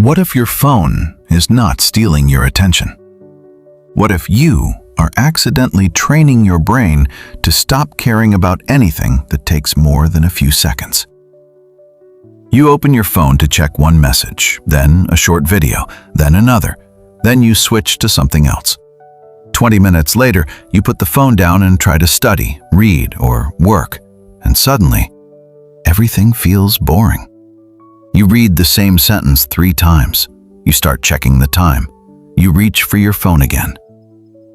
What if your phone is not stealing your attention? What if you are accidentally training your brain to stop caring about anything that takes more than a few seconds? You open your phone to check one message, then a short video, then another, then you switch to something else. 20 minutes later, you put the phone down and try to study, read, or work, and suddenly, everything feels boring. You read the same sentence 3 times. You start checking the time. You reach for your phone again.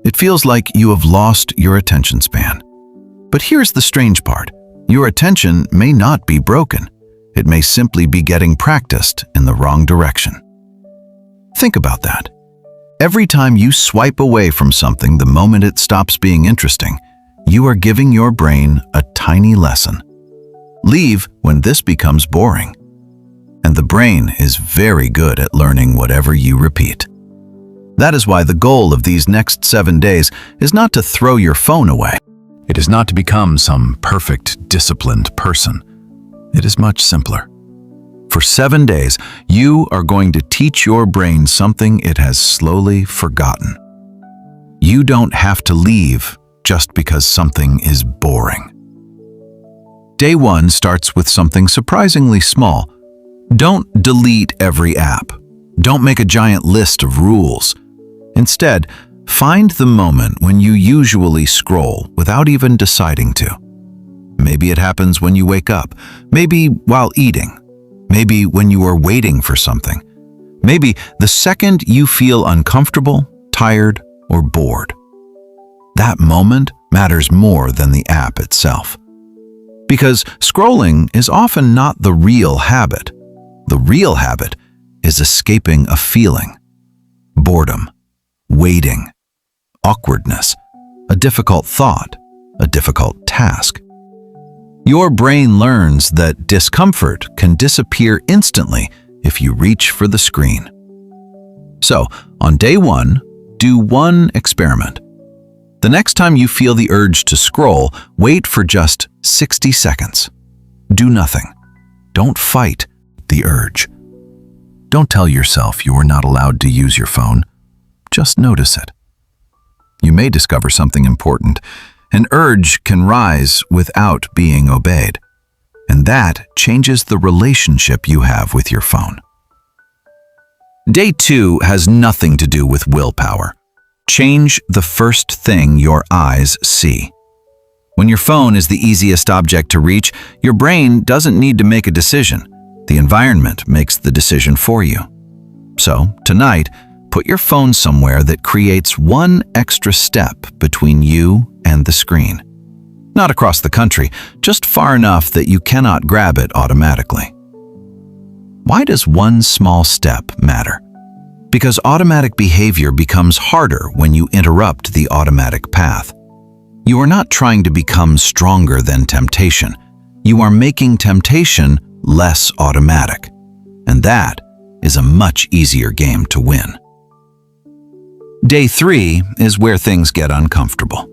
It feels like you have lost your attention span. But here's the strange part. Your attention may not be broken. It may simply be getting practiced in the wrong direction. Think about that. Every time you swipe away from something the moment it stops being interesting, you are giving your brain a tiny lesson. Leave when this becomes boring. And the brain is very good at learning whatever you repeat. That is why the goal of these next 7 days is not to throw your phone away. It is not to become some perfect, disciplined person. It is much simpler. For 7 days, you are going to teach your brain something it has slowly forgotten. You don't have to leave just because something is boring. Day 1 starts with something surprisingly small. Don't delete every app. Don't make a giant list of rules. Instead, find the moment when you usually scroll without even deciding to. Maybe it happens when you wake up, maybe while eating, maybe when you are waiting for something, maybe the second you feel uncomfortable, tired, or bored. That moment matters more than the app itself. Because scrolling is often not the real habit. The real habit is escaping a feeling, boredom, waiting, awkwardness, a difficult thought, a difficult task. Your brain learns that discomfort can disappear instantly if you reach for the screen. So, on day 1, do one experiment. The next time you feel the urge to scroll, wait for just 60 seconds. Do nothing. Don't fight the urge. Don't tell yourself you are not allowed to use your phone. Just notice it. You may discover something important. An urge can rise without being obeyed, and that changes the relationship you have with your phone. Day 2 has nothing to do with willpower. Change the first thing your eyes see. When your phone is the easiest object to reach, your brain doesn't need to make a decision. The environment makes the decision for you. So, tonight, put your phone somewhere that creates one extra step between you and the screen. Not across the country, just far enough that you cannot grab it automatically. Why does one small step matter? Because automatic behavior becomes harder when you interrupt the automatic path. You are not trying to become stronger than temptation. You are making temptation less automatic. And that is a much easier game to win. Day 3 is where things get uncomfortable.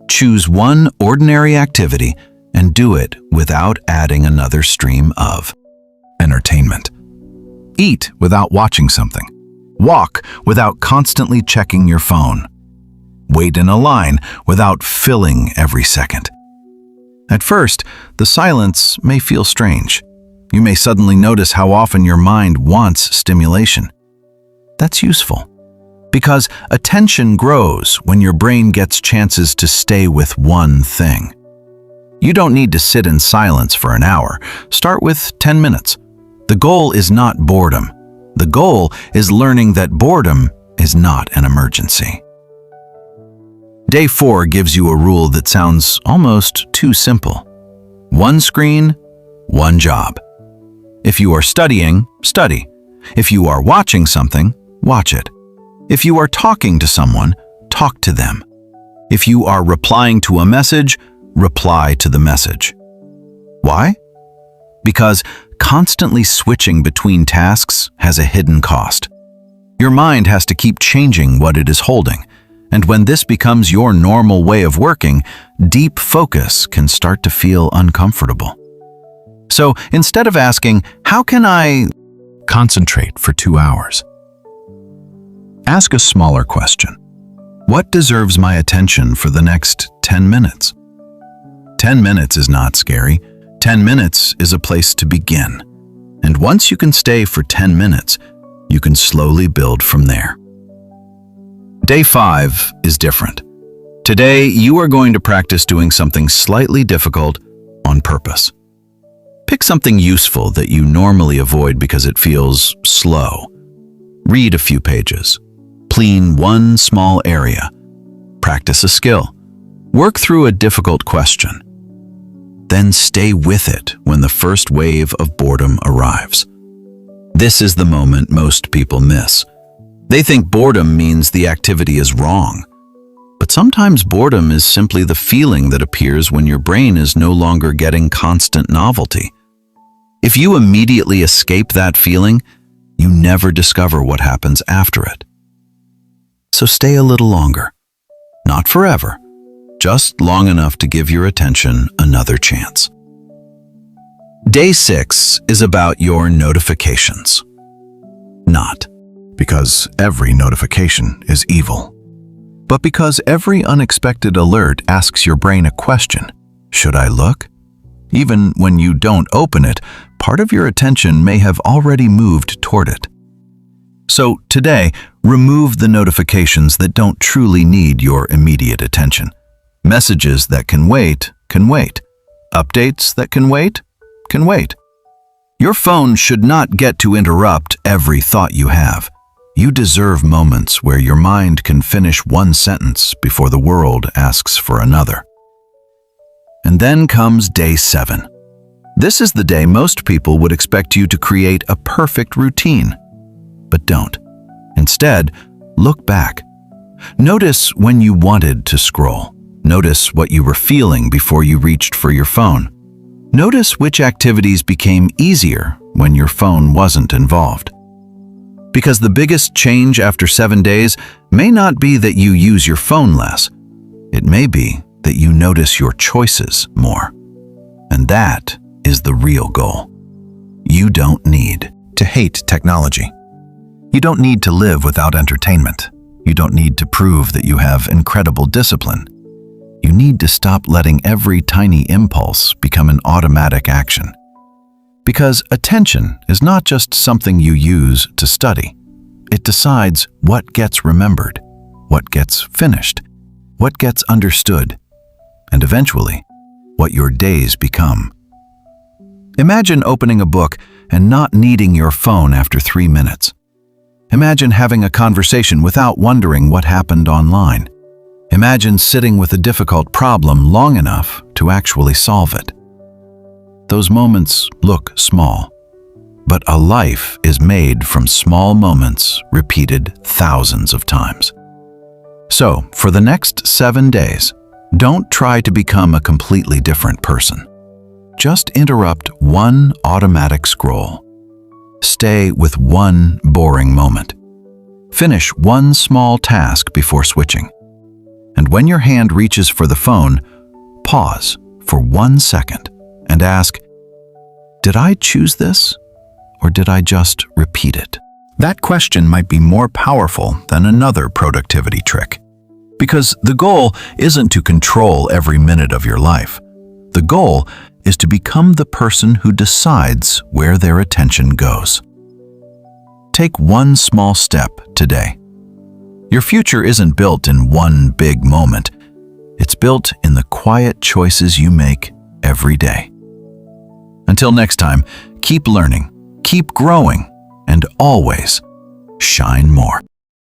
Choose one ordinary activity and do it without adding another stream of entertainment. Eat without watching something. Walk without constantly checking your phone. Wait in a line without filling every second. At first, the silence may feel strange. You may suddenly notice how often your mind wants stimulation. That's useful, because attention grows when your brain gets chances to stay with one thing. You don't need to sit in silence for an hour. Start with 10 minutes. The goal is not boredom. The goal is learning that boredom is not an emergency. Day 4 gives you a rule that sounds almost too simple. One screen, one job. If you are studying, study. If you are watching something, watch it. If you are talking to someone, talk to them. If you are replying to a message, reply to the message. Why? Because constantly switching between tasks has a hidden cost. Your mind has to keep changing what it is holding, and when this becomes your normal way of working, deep focus can start to feel uncomfortable. So instead of asking, "How can I?" Concentrate for 2 hours. Ask a smaller question. What deserves my attention for the next 10 minutes? 10 minutes is not scary. 10 minutes is a place to begin. And once you can stay for 10 minutes, you can slowly build from there. Day 5 is different. Today, you are going to practice doing something slightly difficult on purpose. Pick something useful that you normally avoid because it feels slow. Read a few pages. Clean one small area. Practice a skill. Work through a difficult question. Then stay with it when the first wave of boredom arrives. This is the moment most people miss. They think boredom means the activity is wrong. But sometimes boredom is simply the feeling that appears when your brain is no longer getting constant novelty. If you immediately escape that feeling, you never discover what happens after it. So stay a little longer. Not forever, just long enough to give your attention another chance. Day 6 is about your notifications. Not because every notification is evil, but because every unexpected alert asks your brain a question. Should I look? Even when you don't open it, part of your attention may have already moved toward it. So today, remove the notifications that don't truly need your immediate attention. Messages that can wait, can wait. Updates that can wait, can wait. Your phone should not get to interrupt every thought you have. You deserve moments where your mind can finish one sentence before the world asks for another. And then comes day 7. This is the day most people would expect you to create a perfect routine. But don't. Instead, look back. Notice when you wanted to scroll. Notice what you were feeling before you reached for your phone. Notice which activities became easier when your phone wasn't involved. Because the biggest change after 7 days may not be that you use your phone less. It may be that you notice your choices more. And that is the real goal. You don't need to hate technology. You don't need to live without entertainment. You don't need to prove that you have incredible discipline. You need to stop letting every tiny impulse become an automatic action. Because attention is not just something you use to study. It decides what gets remembered, what gets finished, what gets understood, and eventually, what your days become. Imagine opening a book and not needing your phone after 3 minutes. Imagine having a conversation without wondering what happened online. Imagine sitting with a difficult problem long enough to actually solve it. Those moments look small, but a life is made from small moments repeated thousands of times. So, for the next 7 days, don't try to become a completely different person. Just interrupt one automatic scroll. Stay with one boring moment. Finish one small task before switching. And when your hand reaches for the phone, pause for 1 second and ask, did I choose this, or did I just repeat it? That question might be more powerful than another productivity trick. Because the goal isn't to control every minute of your life. The goal is to become the person who decides where their attention goes. Take one small step today. Your future isn't built in one big moment. It's built in the quiet choices you make every day. Until next time, keep learning, keep growing, and always shine more.